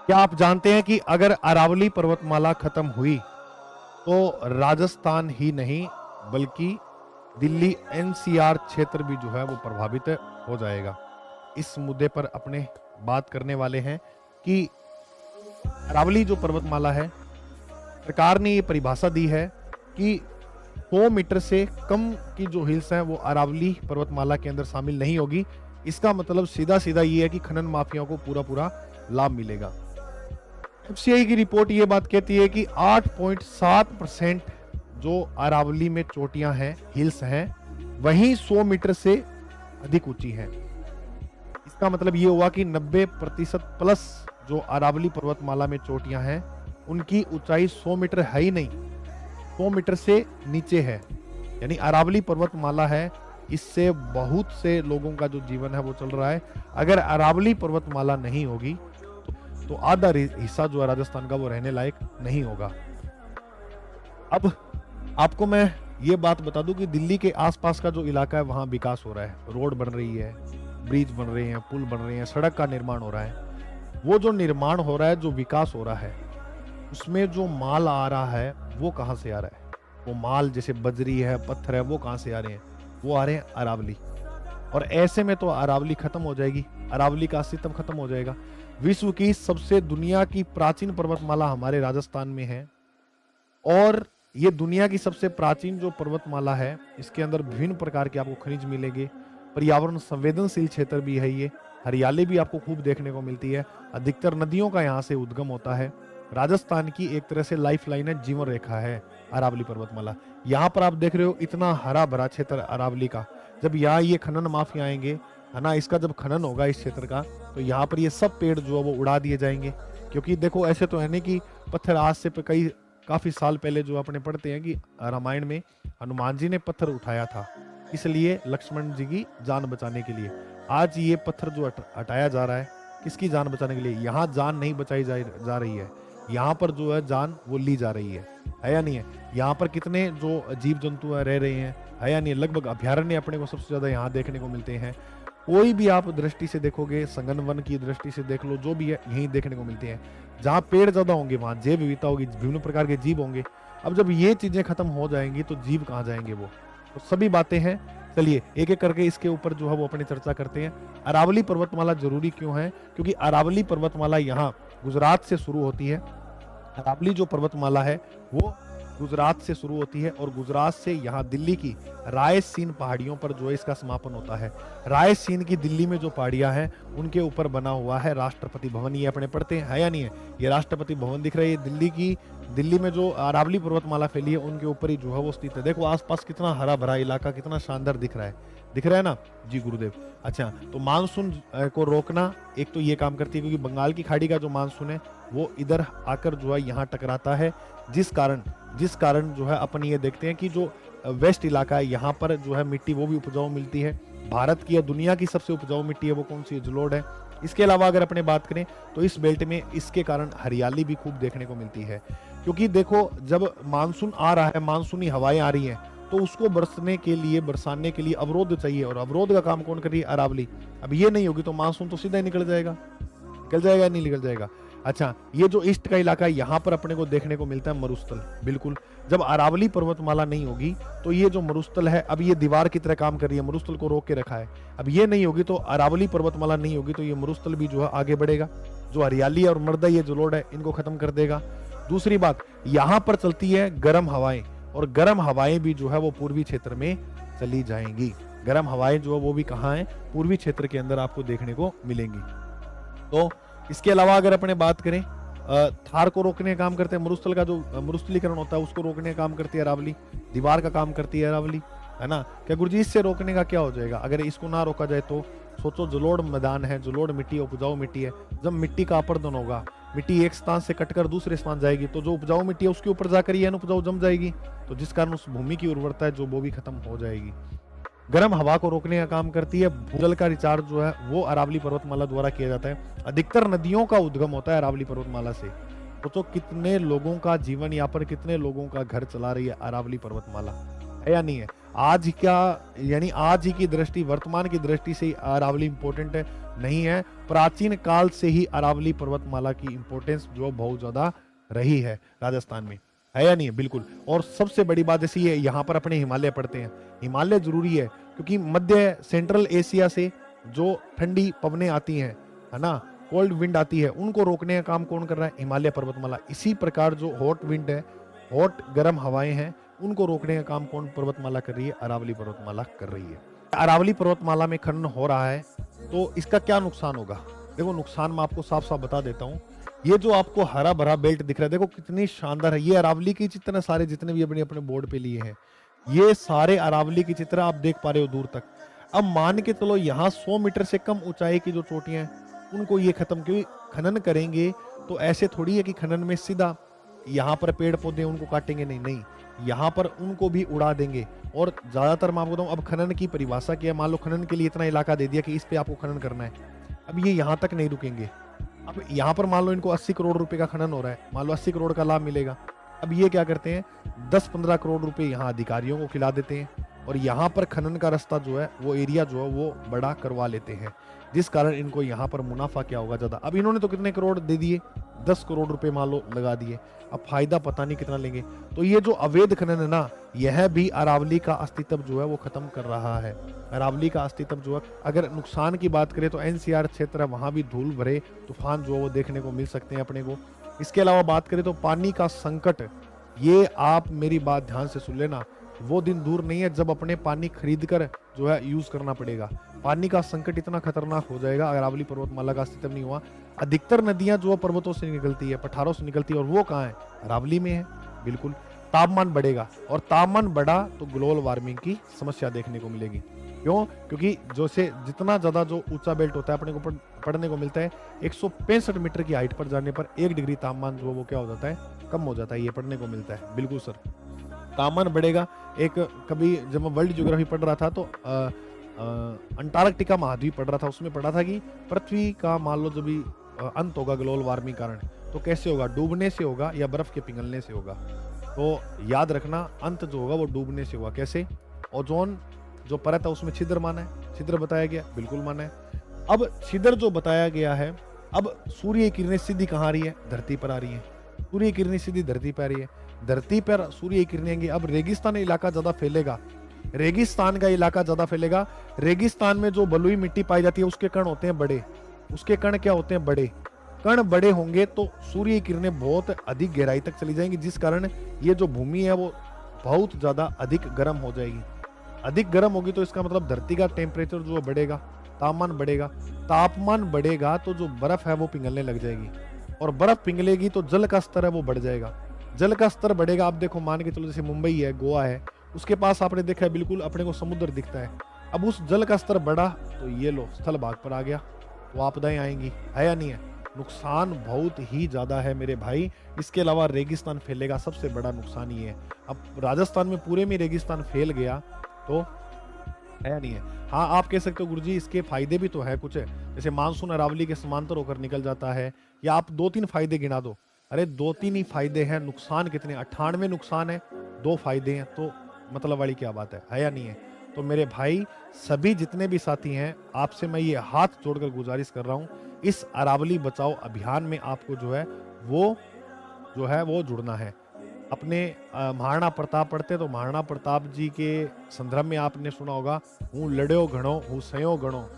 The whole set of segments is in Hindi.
क्या आप जानते हैं कि अगर अरावली पर्वतमाला खत्म हुई तो राजस्थान ही नहीं बल्कि दिल्ली एनसीआर क्षेत्र भी जो है वो प्रभावित हो जाएगा। इस मुद्दे पर अपने बात करने वाले हैं कि अरावली जो पर्वतमाला है, सरकार ने ये परिभाषा दी है कि 100 मीटर से कम की जो हिल्स हैं वो अरावली पर्वतमाला के अंदर शामिल नहीं होगी। इसका मतलब सीधा सीधा ये है कि खनन माफियाओं को पूरा पूरा लाभ मिलेगा। एफसीआई की रिपोर्ट ये बात कहती है कि 8.7% जो अरावली में चोटियां हैं, हिल्स हैं, वहीं 100 मीटर से अधिक ऊंची हैं। इसका मतलब ये हुआ कि 90% प्लस जो अरावली पर्वतमाला में चोटियां हैं उनकी ऊंचाई 100 मीटर है ही नहीं, 100 मीटर से नीचे है। यानी अरावली पर्वतमाला है, इससे बहुत से लोगों का जो जीवन है वो चल रहा है। अगर अरावली पर्वतमाला नहीं होगी तो आधा हिस्सा जो है राजस्थान का वो रहने लायक नहीं होगा। अब आपको मैं ये बात बता दूं कि दिल्ली के आसपास का जो इलाका है वहां विकास हो रहा है, रोड बन रही है, ब्रिज बन रहे हैं, पुल बन रहे हैं, सड़क का निर्माण हो रहा है। वो जो निर्माण हो रहा है, जो विकास हो रहा है, उसमें जो माल आ रहा है वो कहां से आ रहा है? वो माल जैसे बजरी है, पत्थर है, वो कहां से आ रहे हैं? वो आ रहे हैं अरावली। और ऐसे में तो अरावली खत्म हो जाएगी, अरावली का अस्तित्व खत्म हो जाएगा। विश्व की सबसे दुनिया की प्राचीन पर्वतमाला हमारे राजस्थान में है और ये दुनिया की सबसे प्राचीन जो पर्वतमाला है, इसके अंदर विभिन्न प्रकार के आपको खनिज मिलेंगे। पर्यावरण संवेदनशील क्षेत्र भी है, ये हरियाली भी आपको खूब देखने को मिलती है। अधिकतर नदियों का यहाँ से उद्गम होता है। राजस्थान की एक तरह से लाइफ लाइन है, जीवन रेखा है अरावली पर्वतमाला। यहाँ पर आप देख रहे हो इतना हरा भरा क्षेत्र अरावली का। जब यहाँ ये खनन माफिया आएंगे, है ना, इसका जब खनन होगा इस क्षेत्र का, तो यहाँ पर ये सब पेड़ जो है वो उड़ा दिए जाएंगे। क्योंकि देखो ऐसे तो है नहीं कि पत्थर आज से काफी साल पहले जो अपने पढ़ते हैं कि रामायण में हनुमान जी ने पत्थर उठाया था, इसलिए लक्ष्मण जी की जान बचाने के लिए। आज ये पत्थर जो हटाया जा रहा है, किसकी जान बचाने के लिए? यहाँ जान नहीं बचाई जा रही है, यहाँ पर जो है जान वो ली जा रही है या नहीं है? यहाँ पर कितने जो जीव जंतु रह रहे हैं, है या नहीं? लगभग अभ्यारण्य अपने को सबसे ज्यादा यहाँ देखने को मिलते हैं। कोई भी आप दृष्टि से देखोगे, संगन वन की दृष्टि से देख लो, जो भी है यहीं देखने को मिलते हैं। जहाँ पेड़ ज्यादा होंगे वहां जैव विविधता होगी, विभिन्न प्रकार के जीव होंगे। अब जब ये चीजें खत्म हो जाएंगी तो जीव कहाँ जाएंगे? वो तो सभी बातें हैं। चलिए एक एक करके इसके ऊपर जो है वो अपनी चर्चा करते हैं। अरावली पर्वतमाला जरूरी क्यों है? क्योंकि अरावली पर्वतमाला यहाँ गुजरात से शुरू होती है। अरावली जो पर्वतमाला है वो गुजरात से शुरू होती है और गुजरात से यहाँ दिल्ली की रायसीन पहाड़ियों पर जो है इसका समापन होता है। रायसीन की दिल्ली में जो पहाड़ियां हैं उनके ऊपर बना हुआ है राष्ट्रपति भवन। ये अपने पढ़ते हैं, है या नहीं है? ये राष्ट्रपति भवन दिख रही है दिल्ली में जो अरावली पर्वतमाला फैली है उनके ऊपर ही जो है वो स्थित है। देखो आसपास कितना हरा भरा इलाका, कितना शानदार दिख रहा है ना जी गुरुदेव। अच्छा, तो मानसून को रोकना एक तो ये काम करती है, क्योंकि बंगाल की खाड़ी का जो मानसून है वो इधर आकर जो है यहाँ टकराता है, जिस कारण जो है अपन ये देखते हैं कि जो वेस्ट इलाका है यहाँ पर जो है मिट्टी वो भी उपजाऊ मिलती है। भारत की या दुनिया की सबसे उपजाऊ मिट्टी है वो कौन सी है? जलोढ़ है। इसके अलावा अगर अपने बात करें तो इस बेल्ट में इसके कारण हरियाली भी खूब देखने को मिलती है। क्योंकि देखो जब मानसून आ रहा है, मानसूनी हवाएं आ रही हैं, तो उसको बरसाने के लिए अवरोध चाहिए, और अवरोध का काम कौन कर रही है? अरावली। अब ये नहीं होगी तो मानसून तो सीधा ही निकल जाएगा नहीं निकल जाएगा। अच्छा, ये जो ईस्ट का इलाका है यहाँ पर अपने को देखने को मिलता है मरुस्थल। बिल्कुल, जब अरावली पर्वतमाला नहीं होगी तो ये जो मरुस्थल है, अब ये दीवार की तरह काम कर रही है, मरुस्थल को रोक के रखा है। अब ये नहीं होगी तो अरावली पर्वतमाला नहीं होगी तो ये मरुस्थल भी जो है आगे बढ़ेगा, जो हरियाली और मृदा ये जलोढ़ है इनको खत्म कर देगा। दूसरी बात, यहाँ पर चलती है गर्म हवाएं, और गर्म हवाएं भी जो है वो पूर्वी क्षेत्र में चली जाएंगी। गर्म हवाएं जो है वो भी कहाँ है? पूर्वी क्षेत्र के अंदर आपको देखने को मिलेंगी। तो इसके अलावा अगर अपने बात करें, थार को रोकने का काम करते हैं, मरुस्थल का जो मरुस्थलीकरण होता है उसको रोकने का काम करती है अरावली, दीवार का काम करती है अरावली, है ना। क्या गुरुजी इससे रोकने का क्या हो जाएगा? अगर इसको ना रोका जाए तो सोचो, जलोढ़ मैदान है, जलोढ़ मिट्टी, उपजाऊ मिट्टी है। जब मिट्टी का अपरदन होगा, मिट्टी एक स्थान से कटकर दूसरे स्थान जाएगी, तो जो उपजाऊ मिट्टी है उसके ऊपर जाकर ये अनउपजाऊ जम जाएगी, तो जिस कारण उस भूमि की उर्वरता है जो वो भी खत्म हो जाएगी। गर्म हवा को रोकने का काम करती है। भूजल का रिचार्ज जो है वो अरावली पर्वतमाला द्वारा किया जाता है। अधिकतर नदियों का उद्गम होता है अरावली पर्वतमाला से। तो कितने लोगों का जीवन यापन, कितने लोगों का घर चला रही है अरावली पर्वतमाला, है या नहीं है? आज क्या, यानी आज ही की दृष्टि, वर्तमान की दृष्टि से ही अरावली इंपॉर्टेंट नहीं है, प्राचीन काल से ही अरावली पर्वतमाला की इंपॉर्टेंस जो बहुत ज्यादा रही है राजस्थान में, है या नहीं है? बिल्कुल। और सबसे बड़ी बात जैसे ये यहाँ पर अपने हिमालय पड़ते हैं, हिमालय जरूरी है क्योंकि मध्य सेंट्रल एशिया से जो ठंडी पवनें आती हैं, है ना, कोल्ड विंड आती है, उनको रोकने का काम कौन कर रहा है? हिमालय पर्वतमाला। इसी प्रकार जो हॉट विंड है, हॉट गर्म हवाएं हैं, उनको रोकने का काम कौन पर्वतमाला कर रही है? अरावली पर्वतमाला कर रही है। अरावली पर्वतमाला में खनन हो रहा है तो इसका क्या नुकसान होगा? देखो नुकसान मैं आपको साफ साफ बता देता हूँ। ये जो आपको हरा भरा बेल्ट दिख रहा है, देखो कितनी शानदार है। ये अरावली के चित्र सारे जितने भी अपने अपने बोर्ड पे लिए हैं, ये सारे अरावली के चित्र आप देख पा रहे हो दूर तक। अब मान के चलो यहाँ 100 मीटर से कम ऊंचाई की जो चोटियां हैं उनको ये खत्म, क्योंकि खनन करेंगे तो ऐसे थोड़ी है कि खनन में सीधा यहाँ पर पेड़ पौधे उनको काटेंगे, नहीं नहीं, यहाँ पर उनको भी उड़ा देंगे। और ज्यादातर मैं आपको बताऊं, अब खनन की परिभाषा क्या है, मान लो खनन के लिए इतना इलाका दे दिया कि इस पे आपको खनन करना है, अब ये यहाँ तक नहीं रुकेंगे। अब यहाँ पर मान लो इनको 80 करोड़ रुपए का खनन हो रहा है, मान लो 80 करोड़ का लाभ मिलेगा। अब ये क्या करते हैं, 10-15 करोड़ रुपए यहाँ अधिकारियों को खिला देते हैं और यहाँ पर खनन का रास्ता जो है, वो एरिया जो है वो बड़ा करवा लेते हैं, जिस कारण इनको यहाँ पर मुनाफा क्या होगा ज्यादा। अब इन्होंने तो कितने करोड़ दे दिए, 10 करोड़ रुपए मान लो लगा दिए, अब फायदा पता नहीं कितना लेंगे। तो ये जो अवैध खनन है ना, यह भी अरावली का अस्तित्व जो है वो खत्म कर रहा है। अरावली का अस्तित्व जो है, अगर नुकसान की बात करें तो एनसीआर क्षेत्र है, वहां भी धूल भरे तूफान जो है वो देखने को मिल सकते हैं अपने को। इसके अलावा बात करें तो पानी का संकट, ये आप मेरी बात ध्यान से सुन लेना, वो दिन दूर नहीं है जब अपने पानी खरीद कर जो है यूज करना पड़ेगा। पानी का संकट इतना खतरनाक हो जाएगा अगर अरावली पर्वतमाला का अस्तित्व नहीं हुआ। अधिकतर नदियां जो पर्वतों से निकलती है, पठारों से निकलती है, और वो कहाँ है? अरावली में है। बिल्कुल। तापमान बढ़ेगा और तापमान बढ़ा तो ग्लोबल वार्मिंग की समस्या देखने को मिलेगी। क्यों? क्योंकि जैसे जितना ज्यादा जो ऊंचा बेल्ट होता है अपने को पढ़ने को मिलता है, 165 मीटर की हाइट पर जाने पर 1 डिग्री तापमान जो वो क्या हो जाता है? कम हो जाता है, ये पढ़ने को मिलता है। बिल्कुल सर, तापमान बढ़ेगा। एक कभी जब मैं वर्ल्ड ज्योग्राफी पढ़ रहा था तो अंटार्कटिका महाद्वीप पढ़ रहा था, उसमें पढ़ा था कि पृथ्वी का मान लो जब भी अंत होगा ग्लोबल वार्मिंग कारण, तो कैसे होगा? डूबने से होगा या बर्फ के पिघलने से होगा। तो याद रखना, अंत जो होगा वो डूबने से होगा। कैसे? ओजोन जो परत है उसमें छिद्र माना है, छिद्र बताया गया, बिल्कुल माना है। अब छिद्र जो बताया गया है, अब सूर्य किरणें सीधी कहाँ आ रही है? धरती पर आ रही है। सूर्य किरणें सीधी धरती पर आ रही है, धरती पर सूर्य किरणें आएंगी। अब रेगिस्तान इलाका ज्यादा फैलेगा, रेगिस्तान का इलाका ज्यादा फैलेगा। रेगिस्तान में जो बलुई मिट्टी पाई जाती है उसके कण होते हैं बड़े, उसके कण क्या होते हैं? बड़े। कण बड़े होंगे तो सूर्य किरणें बहुत अधिक गहराई तक चली जाएंगी, जिस कारण ये जो भूमि है वो बहुत ज्यादा अधिक गर्म हो जाएगी। अधिक गर्म होगी तो इसका मतलब धरती का टेम्परेचर जो बढ़ेगा, तापमान बढ़ेगा। तापमान बढ़ेगा तो जो बर्फ है वो पिघलने लग जाएगी, और बर्फ पिघलेगी तो जल का स्तर है वो बढ़ जाएगा। जल का स्तर बढ़ेगा। आप देखो, मान के चलो जैसे मुंबई है, गोवा है, उसके पास आपने देखा है बिल्कुल अपने को समुद्र दिखता है। अब उस जल का स्तर बढ़ा तो ये लो स्थल भाग पर आ गया, तो आपदाएं आएंगी, है या नहीं है? नुकसान बहुत ही ज्यादा है मेरे भाई। इसके अलावा रेगिस्तान फैलेगा, सबसे बड़ा नुकसान ये है। अब राजस्थान में पूरे में रेगिस्तान फैल गया तो है या नहीं है? हाँ, आप कह सकते हो गुरुजी इसके फायदे भी तो है कुछ, जैसे मानसून अरावली के समांतर होकर निकल जाता है, या आप 2-3 फायदे गिना दो। अरे 2-3 ही फायदे हैं, नुकसान कितने? 98 नुकसान है, 2 फायदे हैं, तो मतलब वाली क्या बात है या नहीं है? तो मेरे भाई सभी जितने भी साथी हैं, आपसे मैं ये हाथ जोड़कर गुजारिश कर रहा हूँ, इस अरावली बचाओ अभियान में आपको जो है वो जुड़ना है। अपने महाराणा प्रताप पढ़ते तो महाराणा प्रताप जी के संदर्भ में आपने सुना होगा, हूँ लड़ो घणो हूँ सयो गणो,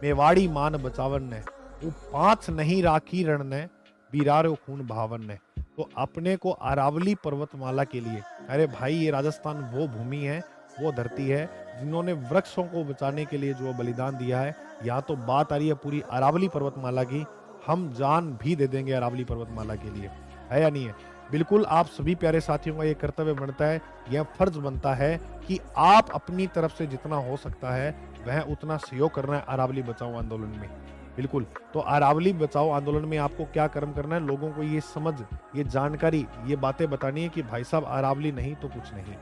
मेवाड़ी मान बचावन ने, वो 5 नहीं राखी रण ने, बीरारो खून भावन ने। तो अपने को अरावली पर्वतमाला के लिए, अरे भाई ये राजस्थान वो भूमि है, वो धरती है जिन्होंने वृक्षों को बचाने के लिए जो बलिदान दिया है। यहाँ तो बात आ रही है पूरी अरावली पर्वतमाला की, हम जान भी दे देंगे अरावली पर्वतमाला के लिए, है या नहीं है? बिल्कुल, आप सभी प्यारे साथियों का ये कर्तव्य बनता है, यह फर्ज बनता है कि आप अपनी तरफ से जितना हो सकता है वह उतना सहयोग करना है अरावली बचाओ आंदोलन में। बिल्कुल, तो अरावली बचाओ आंदोलन में आपको क्या कर्म करना है? लोगों को ये समझ, ये जानकारी, ये बातें बतानी है कि भाई साहब अरावली नहीं तो कुछ नहीं,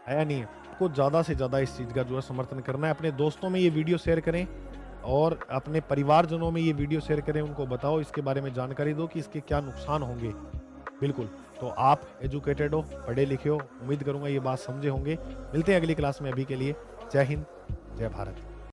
है या नहीं है? आपको ज्यादा से ज्यादा इस चीज का जो है समर्थन करना है। अपने दोस्तों में ये वीडियो शेयर करें और अपने परिवारजनों में ये वीडियो शेयर करें, उनको बताओ, इसके बारे में जानकारी दो कि इसके क्या नुकसान होंगे। बिल्कुल, तो आप एजुकेटेड हो, पढ़े लिखे हो, उम्मीद करूंगा ये बात समझे होंगे। मिलते हैं अगली क्लास में, अभी के लिए जय हिंद, जय भारत।